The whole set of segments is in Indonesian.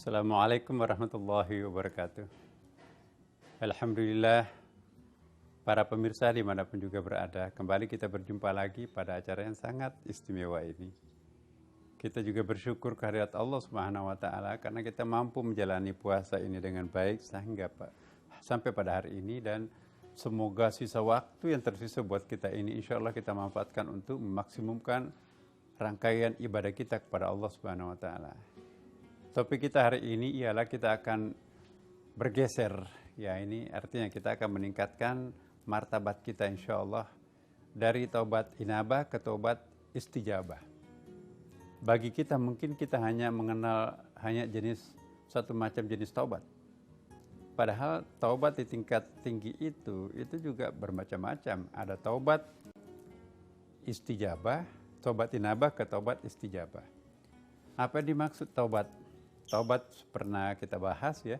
Assalamualaikum warahmatullahi wabarakatuh. Alhamdulillah, para pemirsa dimanapun juga berada, kembali kita berjumpa lagi pada acara yang sangat istimewa ini. Kita juga bersyukur kehadirat Allah Subhanahu wa Ta'ala karena kita mampu menjalani puasa ini dengan baik sehingga sampai pada hari ini, dan semoga sisa waktu yang tersisa buat kita ini insya Allah kita manfaatkan untuk memaksimumkan rangkaian ibadah kita kepada Allah Subhanahu wa Ta'ala. Topik kita hari ini ialah kita akan bergeser, ya ini artinya kita akan meningkatkan martabat kita insya Allah dari taubat inabah ke taubat istijabah. Bagi kita mungkin kita hanya mengenal hanya satu macam jenis taubat. Padahal taubat di tingkat tinggi itu juga bermacam-macam. Ada taubat istijabah, taubat inabah ke taubat istijabah. Apa yang dimaksud taubat? Taubat pernah kita bahas ya.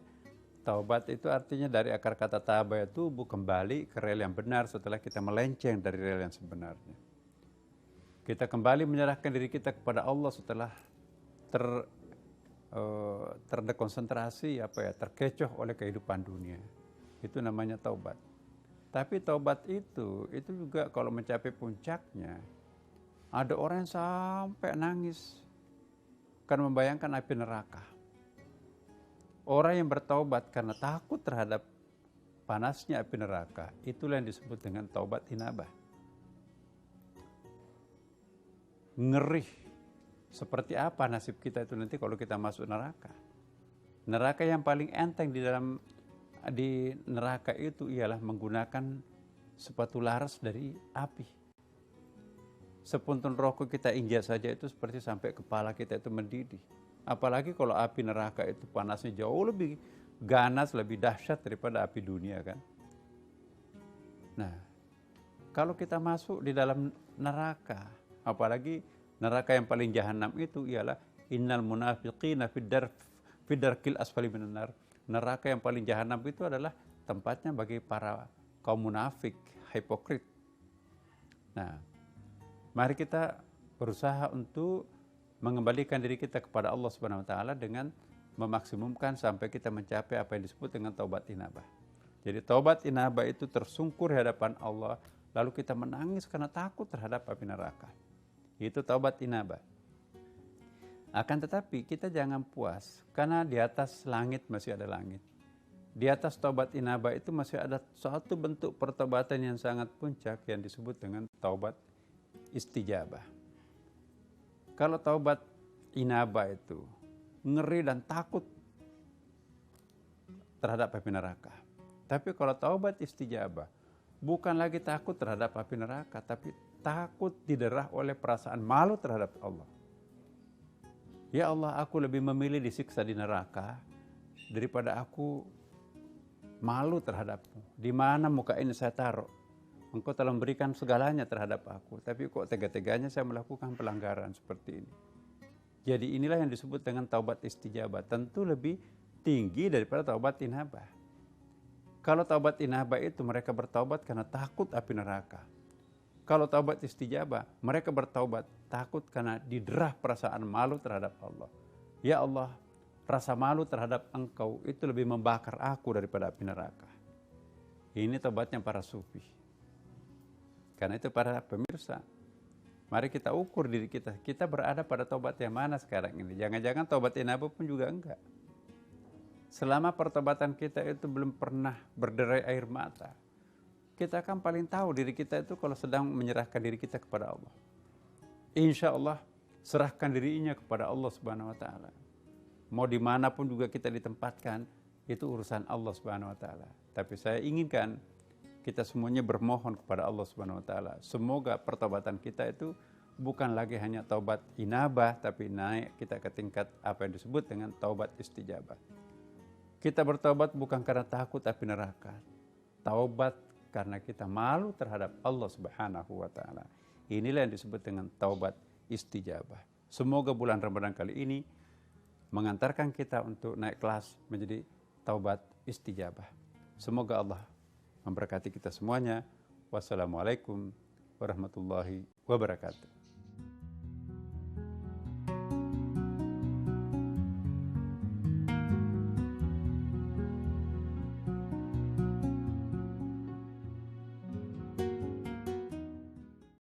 Taubat itu artinya dari akar kata taba itu kembali ke rel yang benar setelah kita melenceng dari rel yang sebenarnya. Kita kembali menyerahkan diri kita kepada Allah setelah terdekonsentrasi terkecoh oleh kehidupan dunia. Itu namanya taubat. Tapi taubat itu juga kalau mencapai puncaknya, ada orang yang sampai nangis karena membayangkan api neraka. Orang yang bertaubat karena takut terhadap panasnya api neraka, itulah yang disebut dengan taubat inabah. Ngeri seperti apa nasib kita itu nanti kalau kita masuk neraka. Neraka yang paling enteng di neraka itu ialah menggunakan sepatu laras dari api. Sepuntung rokok kita injak saja itu seperti sampai kepala kita itu mendidih. Apalagi kalau api neraka itu panasnya jauh lebih ganas, lebih dahsyat daripada api dunia kan. Nah, kalau kita masuk di dalam neraka, apalagi neraka yang paling jahanam itu ialah innal munafiqina fid darkil asfali minan nar. Neraka yang paling jahanam itu adalah tempatnya bagi para kaum munafik, hipokrit. Nah, mari kita berusaha untuk mengembalikan diri kita kepada Allah Subhanahu wa Ta'ala dengan memaksimumkan sampai kita mencapai apa yang disebut dengan taubat inabah. Jadi taubat inabah itu tersungkur di hadapan Allah, lalu kita menangis karena takut terhadap api neraka. Itu taubat inabah. Akan tetapi kita jangan puas, karena di atas langit masih ada langit. Di atas taubat inabah itu masih ada suatu bentuk pertobatan yang sangat puncak yang disebut dengan taubat istijabah. Kalau taubat inabah itu ngeri dan takut terhadap api neraka. Tapi kalau taubat istijabah bukan lagi takut terhadap api neraka, tapi takut diderah oleh perasaan malu terhadap Allah. Ya Allah, aku lebih memilih disiksa di neraka daripada aku malu terhadapmu. Di mana muka ini saya taruh? Engkau telah memberikan segalanya terhadap aku, tapi kok tega-teganya saya melakukan pelanggaran seperti ini. Jadi inilah yang disebut dengan taubat istijabah. Tentu lebih tinggi daripada taubat inabah. Kalau taubat inabah itu mereka bertaubat karena takut api neraka. Kalau taubat istijabah, mereka bertaubat takut karena diderah perasaan malu terhadap Allah. Ya Allah, rasa malu terhadap Engkau itu lebih membakar aku daripada api neraka. Ini taubatnya para sufi. Karena itu para pemirsa, mari kita ukur diri kita. Kita berada pada taubat yang mana sekarang ini? Jangan-jangan taubat inabah pun juga enggak. Selama pertobatan kita itu belum pernah berderai air mata, kita akan paling tahu diri kita itu kalau sedang menyerahkan diri kita kepada Allah. Insya Allah, serahkan dirinya kepada Allah Subhanahu wa Ta'ala. Mau dimanapun juga kita ditempatkan, itu urusan Allah Subhanahu wa Ta'ala. Tapi saya inginkan kita semuanya bermohon kepada Allah Subhanahu wa Ta'ala. Semoga pertobatan kita itu bukan lagi hanya taubat inabah, tapi naik kita ke tingkat apa yang disebut dengan taubat istijabah. Kita bertaubat bukan karena takut api neraka. Taubat karena kita malu terhadap Allah Subhanahu wa Ta'ala. Inilah yang disebut dengan taubat istijabah. Semoga bulan Ramadan kali ini mengantarkan kita untuk naik kelas menjadi taubat istijabah. Semoga Allah memberkati kita semuanya. Wassalamualaikum warahmatullahi wabarakatuh.